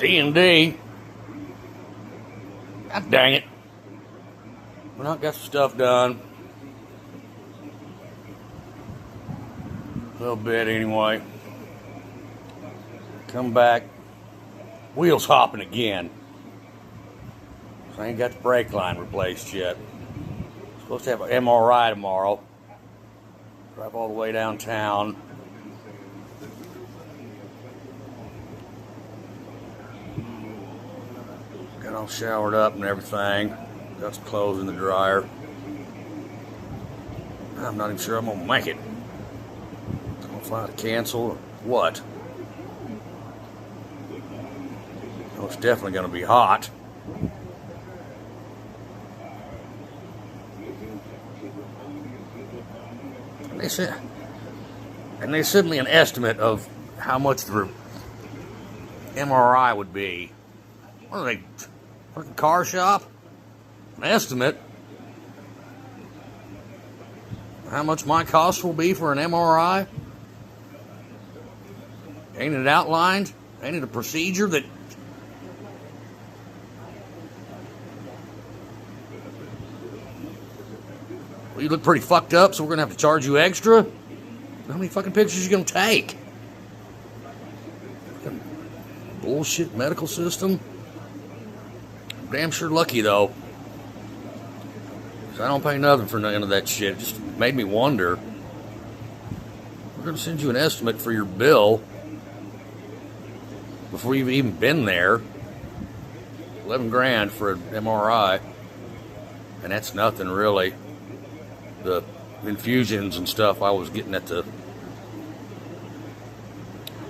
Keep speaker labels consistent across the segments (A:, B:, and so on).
A: D&D. God dang it. We're not got some stuff done. A little bit anyway. Come back. Wheels hopping again. So I ain't got the brake line replaced yet. Supposed to have an MRI tomorrow. Drive all the way downtown. Got all showered up and everything. Got some clothes in the dryer. I'm not even sure I'm gonna make it. I'm gonna fly to cancel or what? Oh, it's definitely gonna be hot. And they sent me an estimate of how much the MRI would be. What are they, fucking car shop? An estimate? How much my cost will be for an MRI? Ain't it outlined? Ain't it a procedure that... Well, you look pretty fucked up, so we're gonna have to charge you extra? How many fucking pictures are you gonna take? Fucking bullshit medical system. I'm damn sure lucky though. 'Cause I don't pay nothing for none of that shit. It just made me wonder. We're gonna send you an estimate for your bill before you've even been there. 11 grand for an MRI. And that's nothing really. The infusions and stuff I was getting at the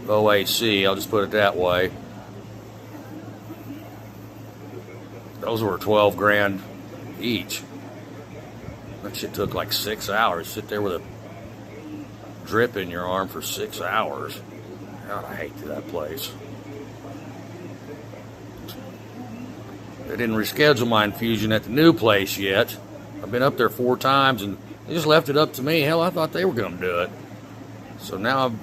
A: OAC, I'll just put it that way. Those were 12 grand each. That shit took like 6 hours. Sit there with a drip in your arm for 6 hours. God, I hate that place. They didn't reschedule my infusion at the new place yet. I've been up there 4 times and they just left it up to me. Hell, I thought they were going to do it. So now I'm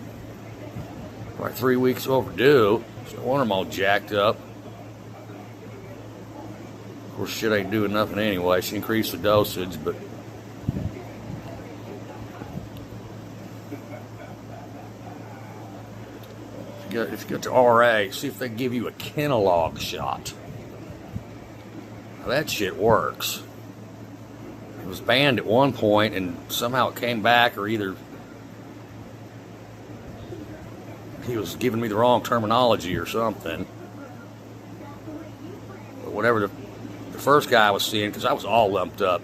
A: like 3 weeks overdue. So no wonder I'm all jacked up. Of course, shit ain't doing nothing anyway. She increased the dosage, but if you get to RA, see if they give you a Kenalog shot. Now, that shit works. It was banned at one point, and somehow it came back, or either he was giving me the wrong terminology or something. But whatever the first guy I was seeing, because I was all lumped up,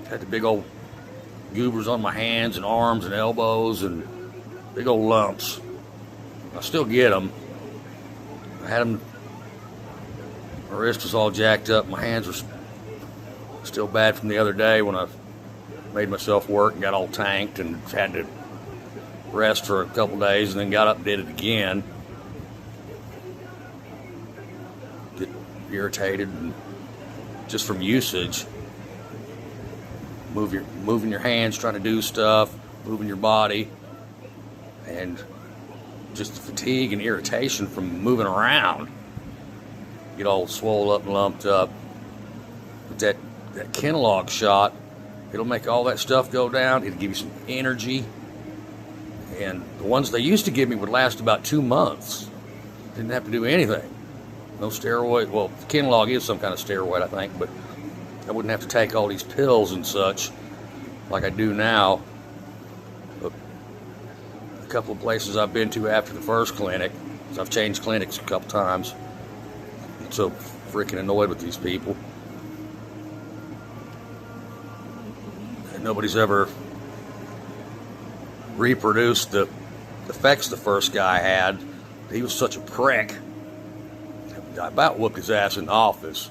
A: had the big old goobers on my hands and arms and elbows and big old lumps. I still get them. I had them. My wrist was all jacked up. My hands were still bad from the other day when I made myself work and got all tanked and had to rest for a couple days and then got up and did it again. Get irritated and just from usage. Moving your hands, trying to do stuff, moving your body, and just the fatigue and irritation from moving around. Get all swole up and lumped up. But that Kenalog shot, it'll make all that stuff go down. It'll give you some energy. And the ones they used to give me would last about 2 months. Didn't have to do anything. No steroid. Well, Kenalog is some kind of steroid, I think, but I wouldn't have to take all these pills and such like I do now. But a couple of places I've been to after the first clinic, because I've changed clinics a couple times. I'm so freaking annoyed with these people. And nobody's ever reproduced the effects the first guy had. He was such a prick. I about whooped his ass in the office.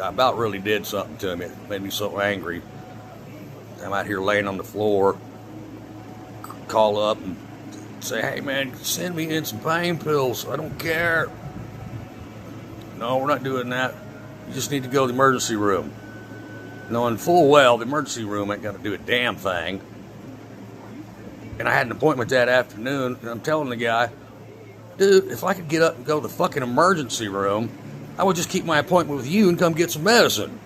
A: I about really did something to him. It made me so angry. I'm out here laying on the floor, call up and say, hey man, send me in some pain pills. I don't care. No, we're not doing that. You just need to go to the emergency room. Knowing full well the emergency room ain't going to do a damn thing. And I had an appointment that afternoon, and I'm telling the guy, Dude, if I could get up and go to the fucking emergency room, I would just keep my appointment with you and come get some medicine.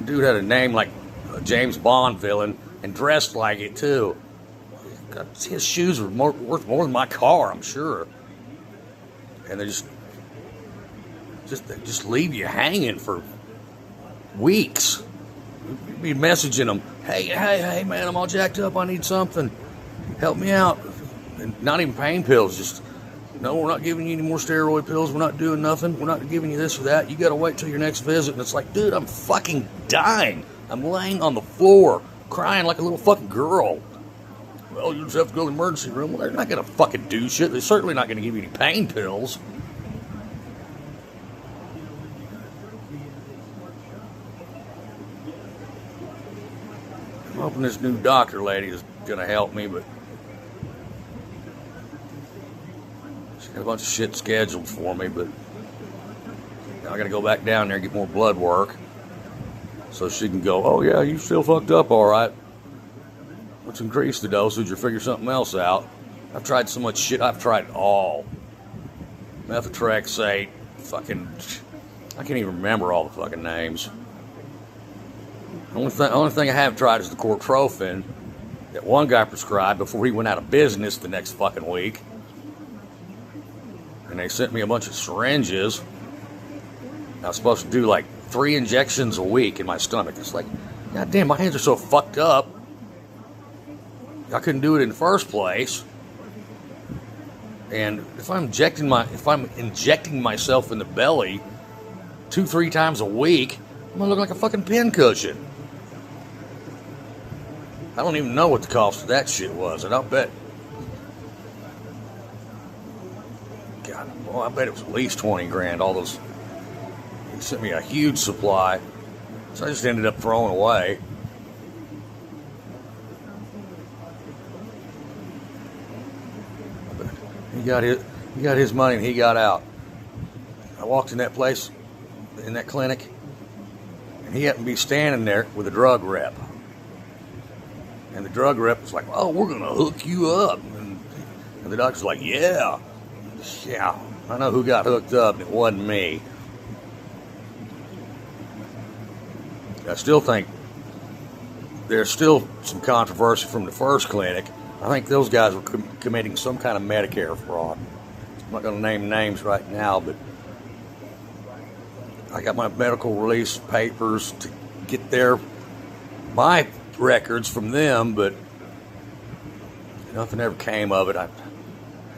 A: Dude had a name like a James Bond villain and dressed like it too. God, his shoes were worth more than my car, I'm sure. And they just leave you hanging for weeks. You'd be messaging them, hey, man, I'm all jacked up. I need something. Help me out. And not even pain pills. Just, no, we're not giving you any more steroid pills. We're not doing nothing. We're not giving you this or that. You got to wait till your next visit. And it's like, dude, I'm fucking dying. I'm laying on the floor, crying like a little fucking girl. Well, you just have to go to the emergency room. Well, they're not going to fucking do shit. They're certainly not going to give you any pain pills. I'm hoping this new doctor lady is going to help me, but she's got a bunch of shit scheduled for me, but now I got to go back down there and get more blood work so she can go, oh yeah, you still fucked up all right. Let's increase the dosage or figure something else out. I've tried so much shit. I've tried it all. Methotrexate, fucking, I can't even remember all the fucking names. The only thing I haven't tried is the Cortrophin that one guy prescribed before he went out of business the next fucking week. And they sent me a bunch of syringes. I was supposed to do like 3 injections a week in my stomach. It's like, God damn, my hands are so fucked up. I couldn't do it in the first place. And if I'm injecting myself in the belly 2-3 times a week, I'm gonna look like a fucking pincushion. I don't even know what the cost of that shit was, and I'll bet, God, well, I bet it was at least 20 grand. All those, they sent me a huge supply, so I just ended up throwing away. He got his money and he got out. I walked in that place, in that clinic, and he happened to be standing there with a drug rep. And the drug rep was like, oh, we're going to hook you up. And the doctor's like, yeah, I know who got hooked up, and it wasn't me. I still think there's still some controversy from the first clinic. I think those guys were committing some kind of Medicare fraud. I'm not going to name names right now, but I got my medical release papers to get my records from them, but nothing ever came of it. I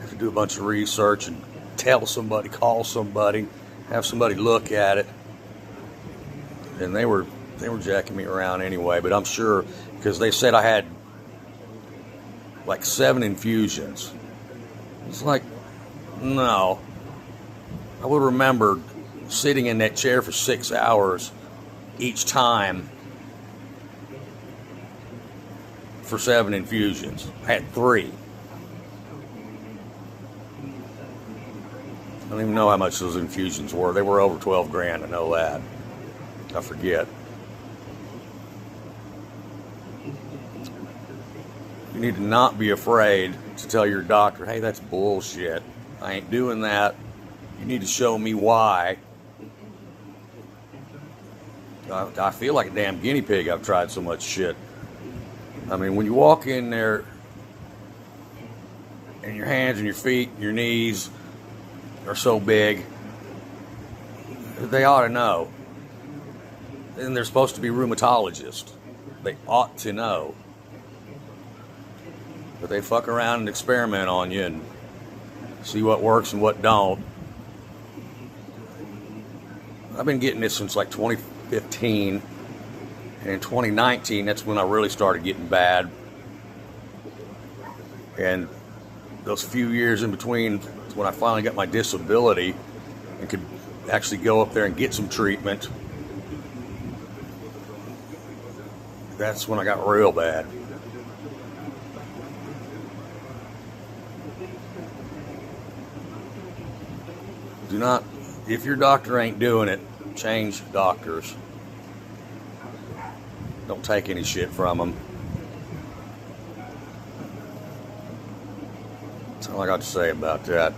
A: have to do a bunch of research and tell somebody, call somebody, have somebody look at it. And they were jacking me around anyway, but I'm sure, because they said I had like 7 infusions. It's like, no. I would remember sitting in that chair for 6 hours each time for 7 infusions. I had 3. I don't even know how much those infusions were. They were over 12 grand, I know that. I forget. You need to not be afraid to tell your doctor, hey, that's bullshit. I ain't doing that. You need to show me why. I feel like a damn guinea pig. I've tried so much shit. I mean, when you walk in there and your hands and your feet and your knees are so big, they ought to know. And they're supposed to be rheumatologists. They ought to know. But they fuck around and experiment on you and see what works and what don't. I've been getting this since like 2015. And in 2019, that's when I really started getting bad. And those few years in between, when I finally got my disability and could actually go up there and get some treatment, that's when I got real bad. Do not, if your doctor ain't doing it, change doctors. Don't take any shit from them. That's all I got to say about that.